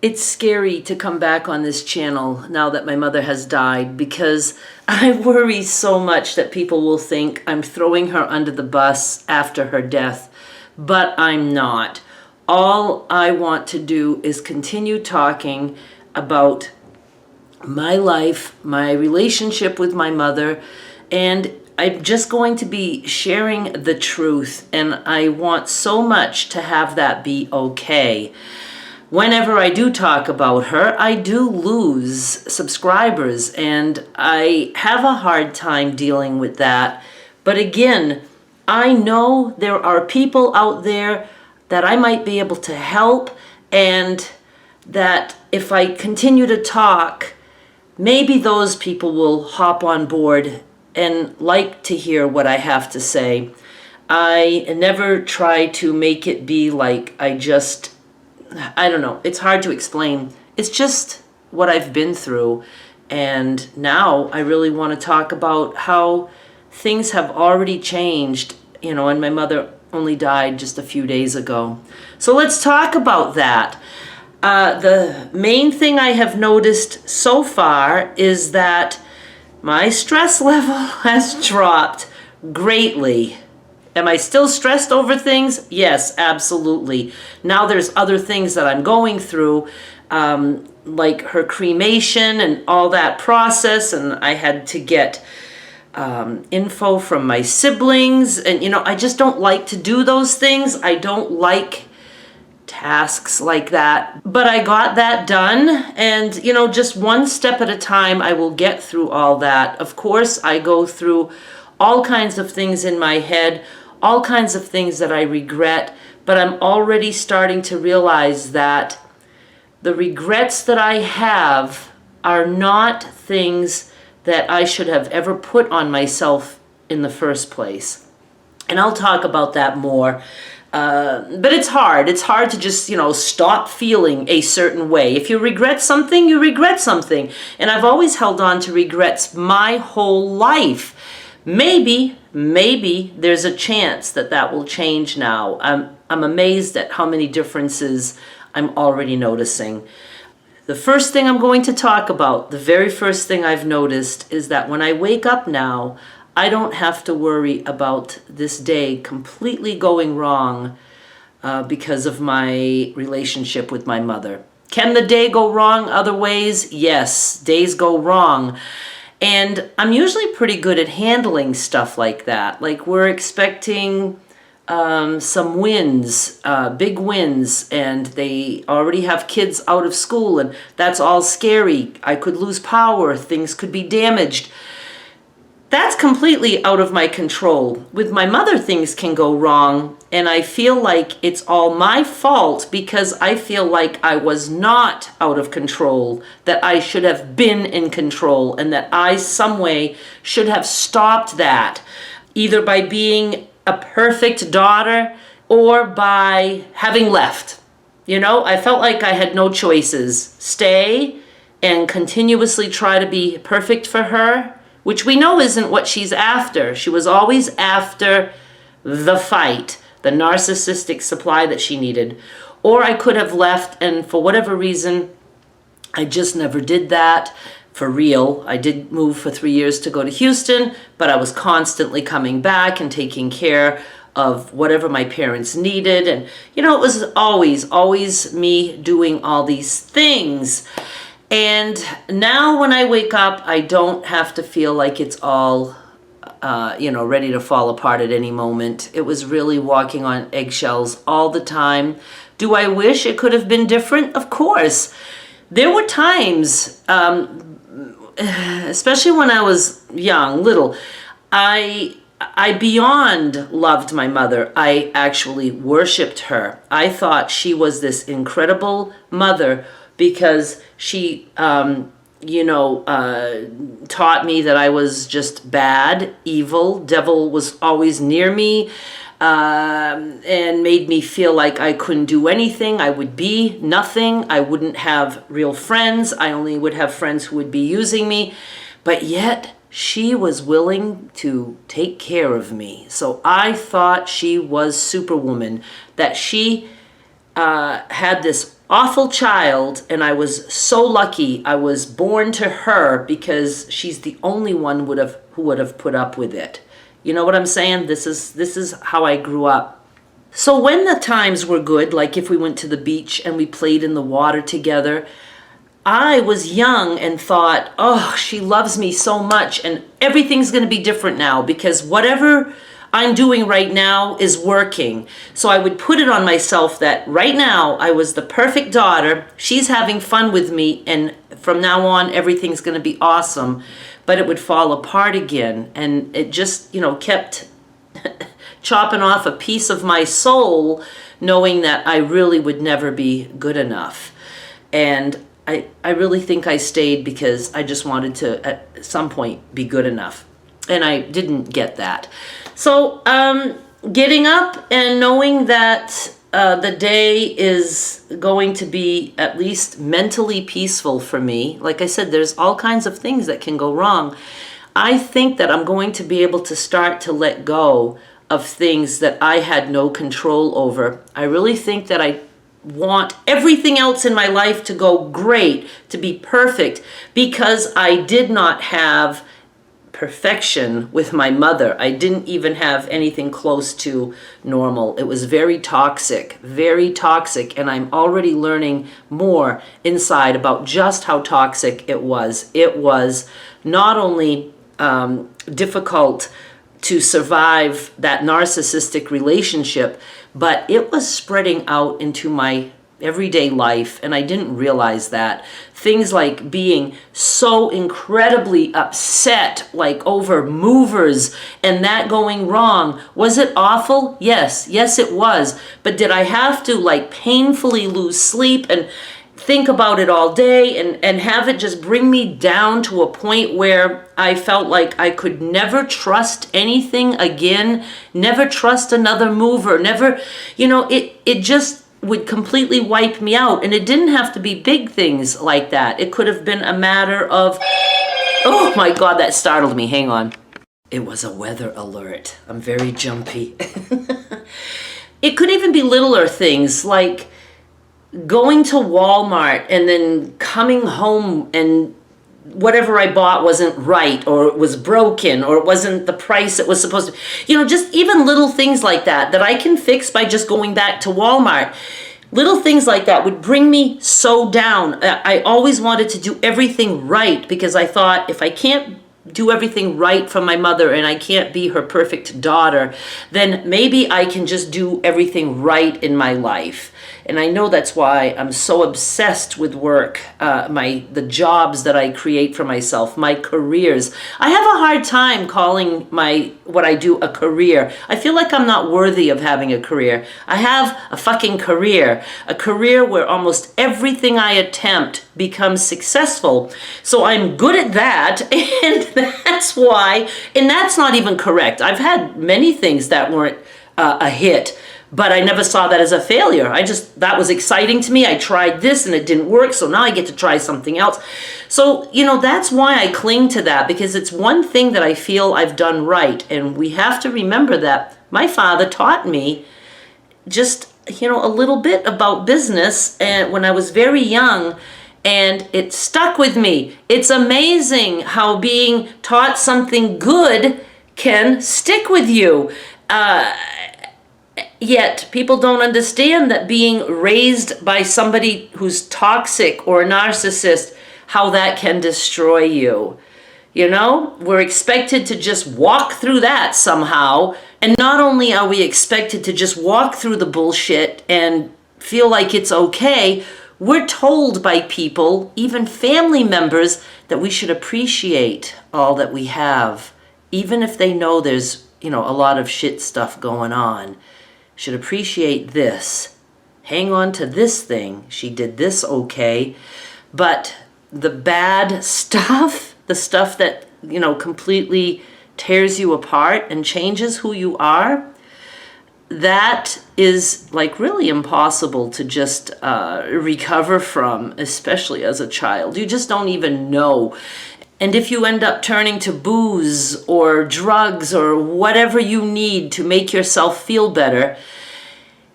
It's scary to come back on this channel now that my mother has died, because I worry so much that people will think I'm throwing her under the bus after her death, but I'm not. All I want to do is continue talking about my life, my relationship with my mother, and I'm just going to be sharing the truth, and I want so much to have that be okay. Whenever I do talk about her, I do lose subscribers, and I have a hard time dealing with that. But again, I know there are people out there that I might be able to help, and that if I continue to talk, maybe those people will hop on board and like to hear what I have to say. I never try to make it be like I don't know, it's hard to explain. It's just what I've been through. And now I really want to talk about how things have already changed, and my mother only died just a few days ago. So let's talk about that. The main thing I have noticed so far is that my stress level has dropped greatly. Am I still stressed over things? Yes, absolutely. Now there's other things that I'm going through, like her cremation and all that process, and I had to get info from my siblings, and I just don't like to do those things. I don't like tasks like that, but I got that done, and just one step at a time I will get through all that. Of course, I go through all kinds of things in my head, all kinds of things that I regret, but I'm already starting to realize that the regrets that I have are not things that I should have ever put on myself in the first place. And I'll talk about that more. But it's hard. It's hard to just, stop feeling a certain way. If you regret something, you regret something. And I've always held on to regrets my whole life. Maybe there's a chance that will change now. I'm amazed at how many differences I'm already noticing. The first thing I'm going to talk about, the very first thing I've noticed, is that when I wake up now, I don't have to worry about this day completely going wrong because of my relationship with my mother. Can the day go wrong other ways? Yes, days go wrong. And I'm usually pretty good at handling stuff like that. Like, we're expecting some wins, big wins, and they already have kids out of school, and that's all scary. I could lose power, things could be damaged. That's completely out of my control. With my mother, things can go wrong, and I feel like it's all my fault because I feel like I was not out of control, that I should have been in control, and that I, some way, should have stopped that, either by being a perfect daughter or by having left. I felt like I had no choices. Stay and continuously try to be perfect for her, which we know isn't what she's after. She was always after the fight, the narcissistic supply that she needed. Or I could have left, and for whatever reason, I just never did that. For real, I did move for 3 years to go to Houston, but I was constantly coming back and taking care of whatever my parents needed. And, it was always me doing all these things. And now when I wake up, I don't have to feel like it's all, ready to fall apart at any moment. It was really walking on eggshells all the time. Do I wish it could have been different? Of course. There were times, especially when I was young, little, I beyond loved my mother. I actually worshipped her. I thought she was this incredible mother because she, taught me that I was just bad, evil. Devil was always near me, and made me feel like I couldn't do anything. I would be nothing. I wouldn't have real friends. I only would have friends who would be using me. But yet, she was willing to take care of me. So I thought she was Superwoman, that she had this awful child, and I was so lucky I was born to her because she's the only one who would have put up with it. You know what I'm saying? This is how I grew up. So when the times were good, like if we went to the beach and we played in the water together, I was young and thought, oh, she loves me so much and everything's going to be different now because whatever I'm doing right now is working. So I would put it on myself that right now I was the perfect daughter. She's having fun with me, and from now on everything's going to be awesome. But it would fall apart again, and it just, kept chopping off a piece of my soul, knowing that I really would never be good enough. And I really think I stayed because I just wanted to at some point be good enough. And I didn't get that. So getting up and knowing that the day is going to be at least mentally peaceful for me. Like I said, there's all kinds of things that can go wrong. I think that I'm going to be able to start to let go of things that I had no control over. I really think that I want everything else in my life to go great, to be perfect, because I did not have perfection with my mother. I didn't even have anything close to normal. It was very toxic, and I'm already learning more inside about just how toxic it was. It was not only difficult to survive that narcissistic relationship, but it was spreading out into my everyday life, and I didn't realize that. Things like being so incredibly upset, like over movers and that going wrong. Was it awful? Yes, it was. But did I have to like painfully lose sleep and think about it all day and have it just bring me down to a point where I felt like I could never trust anything again, never trust another mover, never, it just would completely wipe me out. And it didn't have to be big things like that. It could have been a matter of, oh my God, that startled me. Hang on. It was a weather alert. I'm very jumpy. It could even be littler things like going to Walmart and then coming home and whatever I bought wasn't right, or it was broken, or it wasn't the price it was supposed to. Just even little things like that I can fix by just going back to Walmart. Little things like that would bring me so down. I always wanted to do everything right because I thought if I can't do everything right for my mother and I can't be her perfect daughter, then maybe I can just do everything right in my life. And I know that's why I'm so obsessed with work, the jobs that I create for myself, my careers. I have a hard time calling what I do a career. I feel like I'm not worthy of having a career. I have a fucking career, a career where almost everything I attempt becomes successful. So I'm good at that, and that's why, and that's not even correct. I've had many things that weren't a hit, but I never saw that as a failure. That was exciting to me. I tried this and it didn't work, so now I get to try something else. So, that's why I cling to that, because it's one thing that I feel I've done right. And we have to remember that my father taught me just, a little bit about business and when I was very young, and it stuck with me. It's amazing how being taught something good can stick with you. Yet people don't understand that being raised by somebody who's toxic or a narcissist, how that can destroy you. We're expected to just walk through that somehow. And not only are we expected to just walk through the bullshit and feel like it's okay, we're told by people, even family members, that we should appreciate all that we have, even if they know there's, a lot of shit stuff going on. Should appreciate this. Hang on to this thing. She did this okay. But the bad stuff, the stuff that, completely tears you apart and changes who you are, that is like really impossible to just recover from, especially as a child. You just don't even know. And if you end up turning to booze or drugs or whatever you need to make yourself feel better,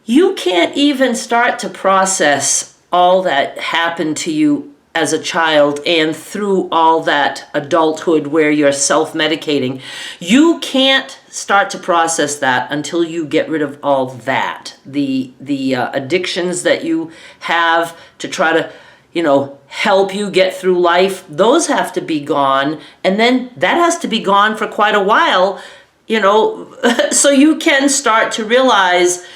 you can't even start to process all that happened to you as a child and through all that adulthood where you're self-medicating, you can't start to process that until you get rid of all that. The addictions that you have to try to, help you get through life, those have to be gone. And then that has to be gone for quite a while, so you can start to realize,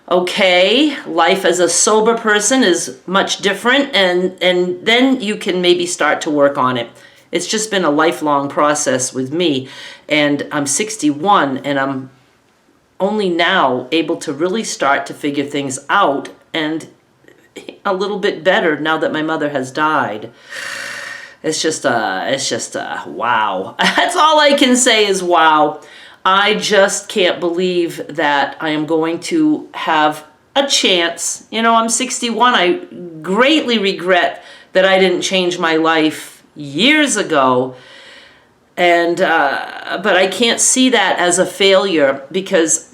okay, life as a sober person is much different, and then you can maybe start to work on it. It's just been a lifelong process with me, and I'm 61, and I'm only now able to really start to figure things out, and a little bit better now that my mother has died. It's just wow. That's all I can say is wow. I just can't believe that I am going to have a chance. I'm 61. I greatly regret that I didn't change my life years ago. And but I can't see that as a failure because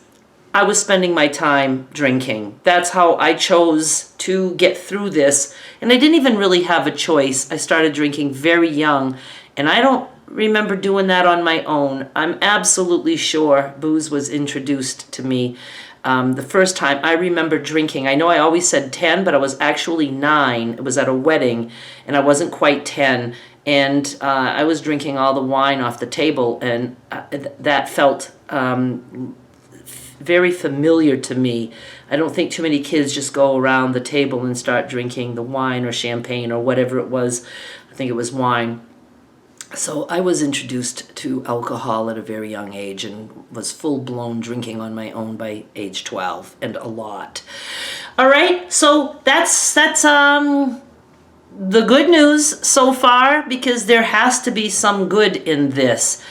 I was spending my time drinking. That's how I chose to get through this. And I didn't even really have a choice. I started drinking very young, and I don't remember doing that on my own. I'm absolutely sure booze was introduced to me. The first time I remember drinking, I know I always said 10, but I was actually 9. It was at a wedding, and I wasn't quite 10. And I was drinking all the wine off the table, and that felt very familiar to me. I don't think too many kids just go around the table and start drinking the wine or champagne or whatever it was. I think it was wine. So I was introduced to alcohol at a very young age and was full-blown drinking on my own by age 12, and a lot. All right, so that's the good news so far, because there has to be some good in this.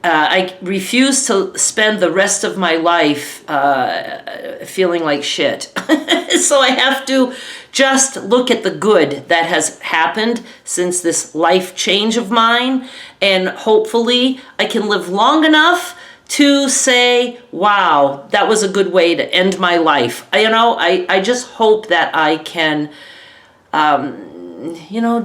I refuse to spend the rest of my life feeling like shit. So I have to just look at the good that has happened since this life change of mine, and hopefully I can live long enough to say, wow, that was a good way to end my life. I just hope that I can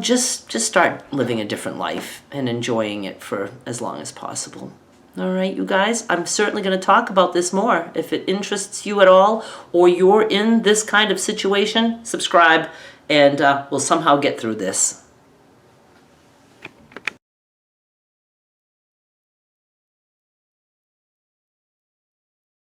just start living a different life and enjoying it for as long as possible. All right, you guys, I'm certainly going to talk about this more. If it interests you at all, or you're in this kind of situation, subscribe, and we'll somehow get through this.